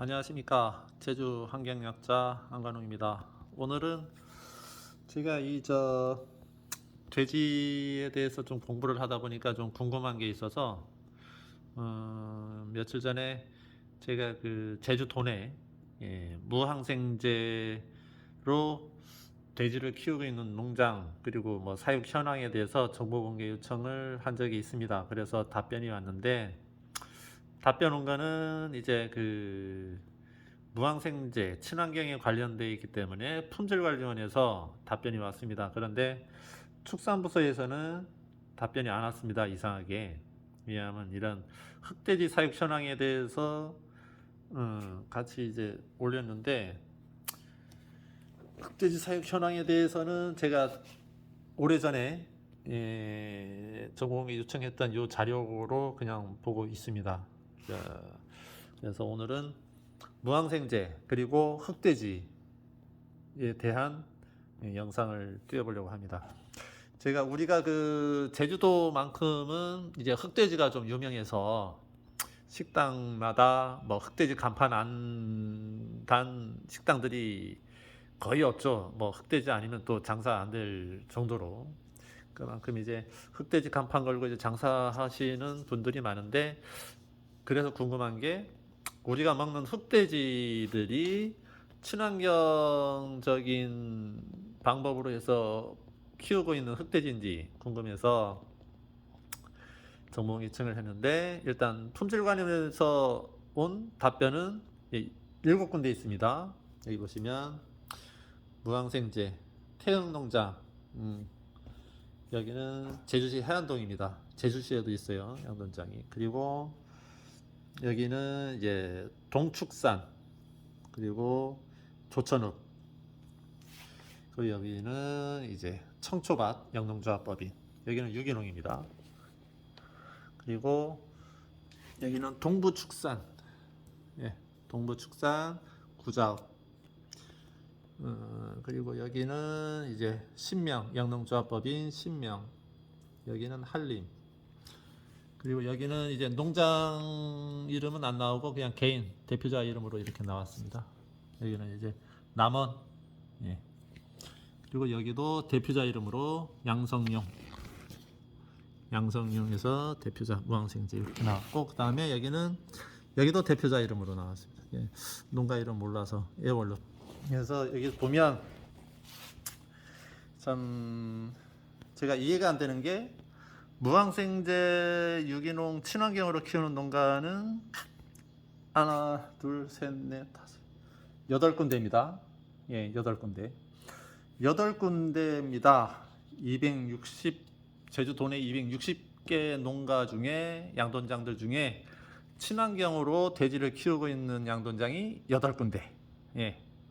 안녕하십니까. 제주 환경약자 안관웅입니다. 오늘은 제가 돼지에 대해서 좀 공부를 하다 보니까 좀 궁금한 게 있어서 며칠 전에 제가 그 제주 도내 무항생제로 돼지를 키우고 있는 농장 그리고 뭐 사육 현황에 대해서 정보 공개 요청을 한 적이 있습니다. 그래서 답변이 왔는데 답변 온 거는 이제 그 무항생제, 친환경에 관련되어 있기 때문에 품질관리원에서 답변이 왔습니다. 그런데 축산부서에서는 답변이 안 왔습니다. 이상하게. 왜냐하면 이런 흑돼지 사육 현황에 대해서 같이 이제 올렸는데 흑돼지 사육 현황에 대해서는 제가 오래전에 전공이 요청했던 이 자료로 그냥 보고 있습니다. 그래서 오늘은 무항생제 그리고 흑돼지에 대한 영상을 띄워보려고 합니다. 우리가 그 제주도만큼은 이제 흑돼지가 좀 유명해서 식당마다 뭐 흑돼지 간판 안 단 식당들이 거의 없죠. 뭐 흑돼지 아니면 또 장사 안 될 정도로. 그만큼 이제 흑돼지 간판 걸고 이제 장사하시는 분들이 많은데, 그래서 궁금한 게 우리가 먹는 흑돼지들이 친환경적인 방법으로 해서 키우고 있는 흑돼지인지 궁금해서 정보 요청을 했는데, 일단 품질관리원에서 온 답변은 7군데 있습니다. 여기 보시면 무항생제 태흥농장, 여기는 제주시 해안동입니다. 제주시에도 있어요, 양돈장이. 그리고 여기는 이제 동축산, 그리고 조천읍, 그리고 여기는 이제 청초밭 영농조합법인, 여기는 유기농입니다. 그리고 여기는 동부축산, 동부축산 구자읍, 그리고 여기는 이제 신명 영농조합법인 신명, 여기는 한림. 그리고 여기는 이제 농장 이름은 안 나오고 그냥 개인 대표자 이름으로 이렇게 나왔습니다. 여기는 이제 남원, 그리고 여기도 대표자 이름으로 양성용에서 대표자 무항생제 이렇게 나왔고, 그 다음에 여기도 대표자 이름으로 나왔습니다. 농가 이름 몰라서 애월로. 그래서 여기 보면 참 제가 이해가 안 되는 게, 무항생제 유기농 친환경으로 키우는 농가는 하나, 둘, 셋, 넷, 다섯, 8군데입니다. 8군데. 8군데입니다. 제주 도내 260개 농가 중에, 양돈장들 중에 친환경으로 돼지를 키우고 있는 양돈장이 8군데.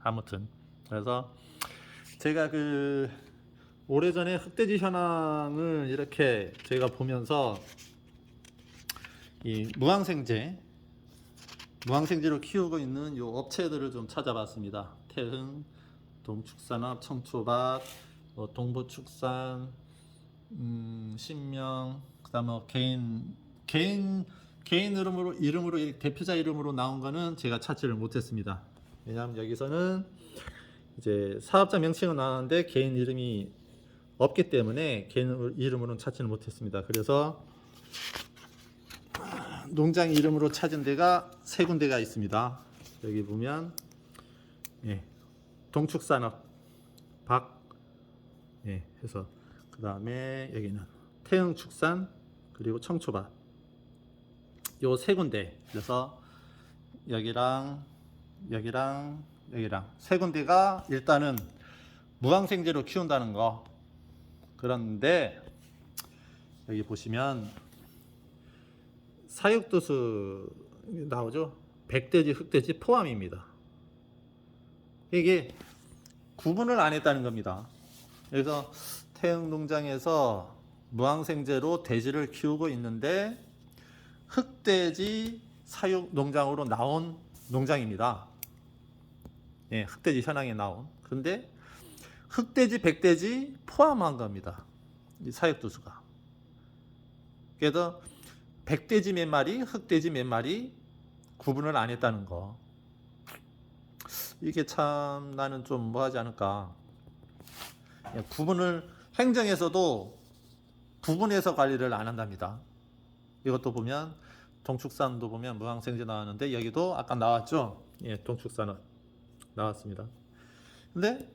아무튼. 그래서 제가 오래전에 흑돼지 현황을 이렇게 제가 보면서 이 무항생제로 키우고 있는 요 업체들을 좀 찾아봤습니다. 태흥, 동축산업, 청초밭, 동부축산, 신명, 그다음에 개인 이름으로 대표자 이름으로 나온 거는 제가 찾지를 못했습니다. 왜냐하면 여기서는 이제 사업자 명칭은 나왔는데 개인 이름이 없기 때문에 개인 이름으로는 찾지는 못했습니다. 그래서 농장 이름으로 찾은 데가 3군데가 있습니다. 여기 보면 동축산업 해서, 그 다음에 여기는 태흥축산, 그리고 청초밭, 요 3군데. 그래서 여기랑 3군데가 일단은 무항생제로 키운다는 거. 그런데 여기 보시면 사육도수 나오죠. 백돼지, 흑돼지 포함입니다. 이게 구분을 안 했다는 겁니다. 그래서 태흥농장에서 무항생제로 돼지를 키우고 있는데 흑돼지 사육 농장으로 나온 농장입니다. 흑돼지 현황에 나온. 그런데 흑돼지, 백돼지 포함한 겁니다. 이 사육도수가. 그래서 백돼지 몇 마리, 흑돼지 몇 마리 구분을 안 했다는 거. 이게 참 나는 좀 뭐하지 않을까. 구분을 행정에서도 구분해서 관리를 안 한답니다. 이것도 보면 동축산도 보면 무항생제 나왔는데 여기도 아까 나왔죠. 예, 동축산은 나왔습니다. 근데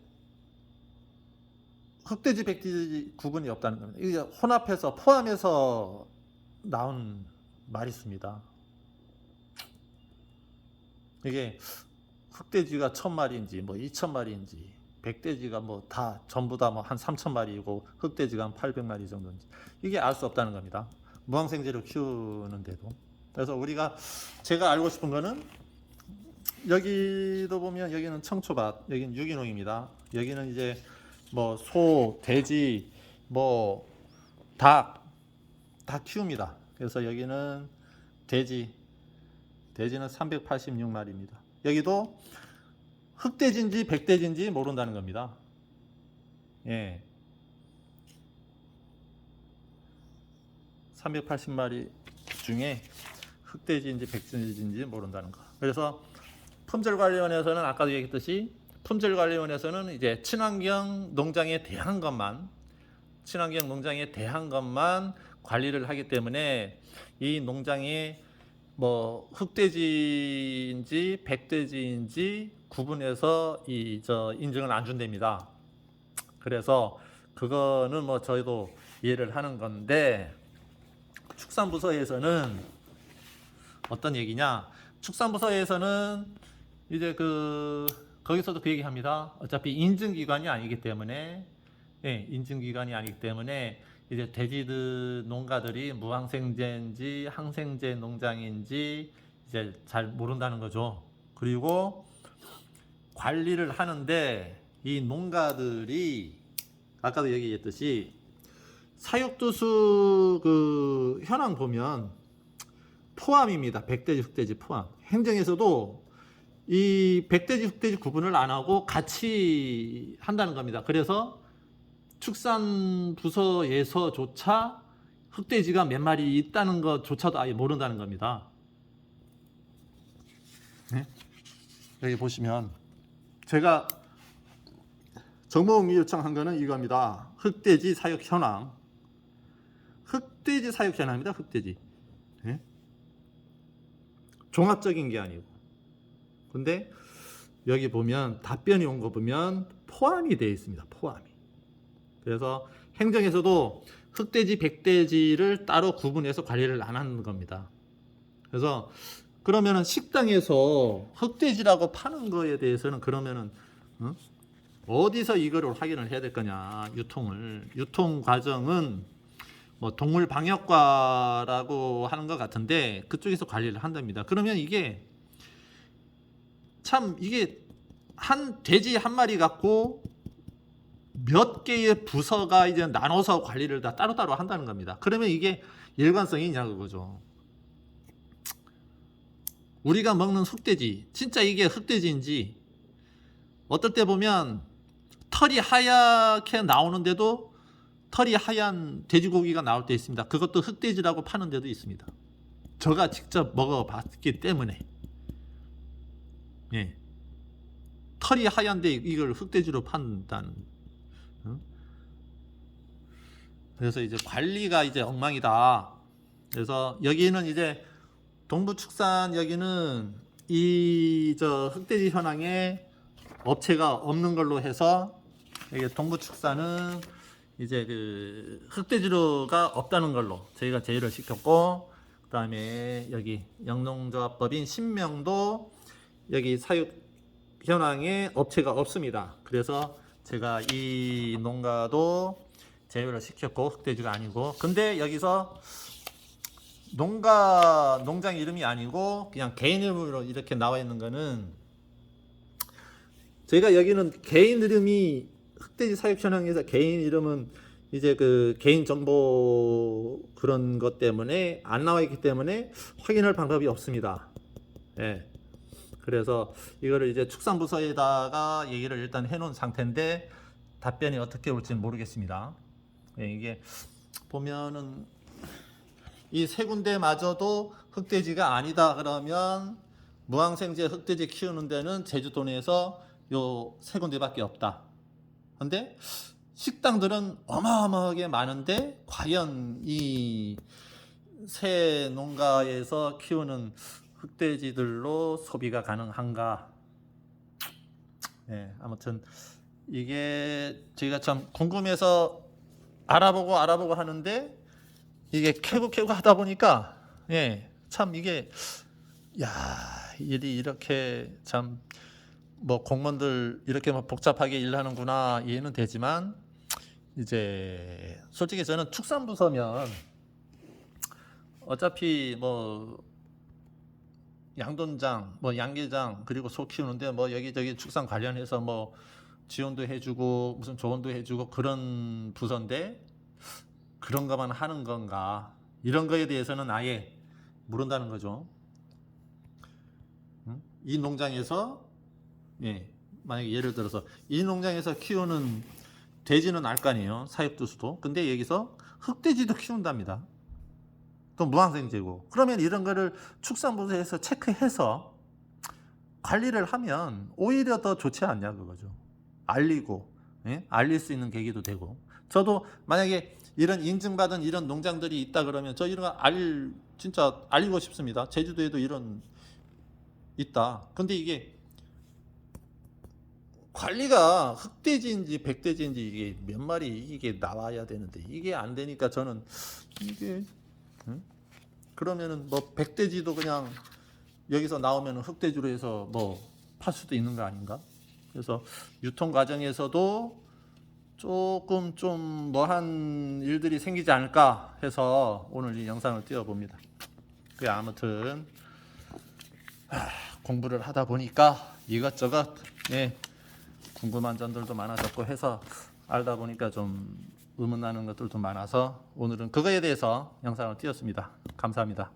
흑돼지 백돼지 구분이 없다는 겁니다. 이게 혼합해서 포함해서 나온 말이 있습니다. 이게 흑돼지가 1000마리인지 뭐 2000마리인지 백돼지가 뭐 다 전부 다 뭐 한 3000마리이고 흑돼지가 한 800마리 정도인지 이게 알 수 없다는 겁니다. 무항생제로 키우는데도. 그래서 우리가 제가 알고 싶은 거는 여기도 보면 여기는 청초밭, 여기는 유기농입니다. 여기는 이제 뭐 소, 돼지, 뭐 닭 다 키웁니다. 그래서 여기는 돼지는 386마리입니다. 여기도 흑돼지인지 백돼지인지 모른다는 겁니다. 예. 380마리 중에 흑돼지인지 백돼지인지 모른다는 거. 그래서 품질관리원에서는 아까도 얘기했듯이 품질관리원에서는 이제 친환경 농장에 대한 것만 관리를 하기 때문에 이 농장이 뭐 흑돼지인지 백돼지인지 구분해서 인증을 안 준답니다. 그래서 그거는 뭐 저희도 이해를 하는 건데 축산부서에서는 어떤 얘기냐? 축산부서에서는 이제 거기서도 그 얘기합니다. 어차피 인증기관이 아니기 때문에 이제 돼지들 농가들이 무항생제인지 항생제 농장인지 이제 잘 모른다는 거죠. 그리고 관리를 하는데 이 농가들이 아까도 얘기했듯이 사육두수 현황 보면 포함입니다. 백돼지, 흑돼지 포함. 행정에서도 이 백돼지, 흑돼지 구분을 안 하고 같이 한다는 겁니다. 그래서 축산부서에서조차 흑돼지가 몇 마리 있다는 것조차도 아예 모른다는 겁니다. 네? 여기 보시면 제가 정보공개 요청한 거는 이겁니다. 흑돼지 사육 현황. 흑돼지 사육 현황입니다. 흑돼지. 네? 종합적인 게 아니고. 근데 여기 보면 답변이 온 거 보면 포함이 되어 있습니다. 포함이. 그래서 행정에서도 흑돼지, 백돼지를 따로 구분해서 관리를 안 하는 겁니다. 그래서 그러면은 식당에서 흑돼지라고 파는 거에 대해서는 그러면은 어디서 이거를 확인을 해야 될 거냐? 유통 과정은 뭐 동물방역과라고 하는 것 같은데 그쪽에서 관리를 한답니다. 그러면 이게 한 돼지 한 마리 갖고 몇 개의 부서가 이제 나눠서 관리를 다 따로따로 한다는 겁니다. 그러면 이게 일관성이 있냐 그거죠. 우리가 먹는 흑돼지, 진짜 이게 흑돼지인지 어떨 때 보면 털이 하얗게 나오는데도 털이 하얀 돼지고기가 나올 때 있습니다. 그것도 흑돼지라고 파는 데도 있습니다. 제가 직접 먹어봤기 때문에 예. 털이 하얀데 이걸 흑돼지로 판다는. 그래서 이제 관리가 이제 엉망이다. 그래서 여기는 이제 동부축산 여기는 흑돼지 현황에 업체가 없는 걸로 해서 여기 동부축산은 이제 흑돼지로가 없다는 걸로 저희가 제의를 시켰고, 그다음에 여기 영농조합법인 신명도 여기 사육 현황에 업체가 없습니다. 그래서 제가 이 농가도 제외를 시켰고 흑돼지가 아니고, 근데 여기서 농장 이름이 아니고 그냥 개인 이름으로 이렇게 나와 있는 거는 저희가 여기는 개인 이름이 흑돼지 사육 현황에서 개인 이름은 이제 개인 정보 그런 것 때문에 안 나와 있기 때문에 확인할 방법이 없습니다. 예. 그래서 이거를 이제 축산부서에다가 얘기를 일단 해놓은 상태인데 답변이 어떻게 올지는 모르겠습니다. 예, 이게 보면은 이 세 군데마저도 흑돼지가 아니다 그러면 무항생제 흑돼지 키우는 데는 제주도 내에서 요 세 군데밖에 없다. 근데 식당들은 어마어마하게 많은데 과연 이 새 농가에서 키우는 흑돼지들로 소비가 가능한가? 예, 아무튼 이게 저희가 참 궁금해서 알아보고 하는데 이게 캐고 하다 보니까 예, 참 이게 야, 일이 이렇게 참 뭐 공무원들 이렇게 뭐 복잡하게 일하는구나 이해는 되지만 이제 솔직히 저는 축산부서면 어차피 뭐 양돈장, 뭐 양계장 그리고 소 키우는데 뭐 여기저기 축산 관련해서 뭐 지원도 해주고 무슨 조언도 해주고 그런 부서인데 그런 것만 하는 건가? 이런 거에 대해서는 아예 모른다는 거죠. 이 농장에서 예, 만약에 예를 들어서 이 농장에서 키우는 돼지는 알 거 아니에요. 사육두수도. 근데 여기서 흑돼지도 키운답니다. 또 무항생제고. 그러면 이런 거를 축산부서에서 체크해서 관리를 하면 오히려 더 좋지 않냐 그거죠. 알리고 예? 알릴 수 있는 계기도 되고. 저도 만약에 이런 인증받은 이런 농장들이 있다 그러면 저 이런 거 진짜 알리고 싶습니다. 제주도에도 이런 있다. 근데 이게 관리가 흑돼지인지 백돼지인지 이게 몇 마리 이게 나와야 되는데 이게 안 되니까 저는 이게 그러면은 뭐 백돼지도 그냥 여기서 나오면 흑돼지로 해서 뭐 팔 수도 있는 거 아닌가? 그래서 유통 과정에서도 조금 좀 뭐한 일들이 생기지 않을까 해서 오늘 이 영상을 띄워봅니다. 그 아무튼 공부를 하다 보니까 이것저것 예, 궁금한 점들도 많아졌고 해서 알다 보니까 좀 의문나는 것들도 많아서 오늘은 그거에 대해서 영상을 띄웠습니다. 감사합니다.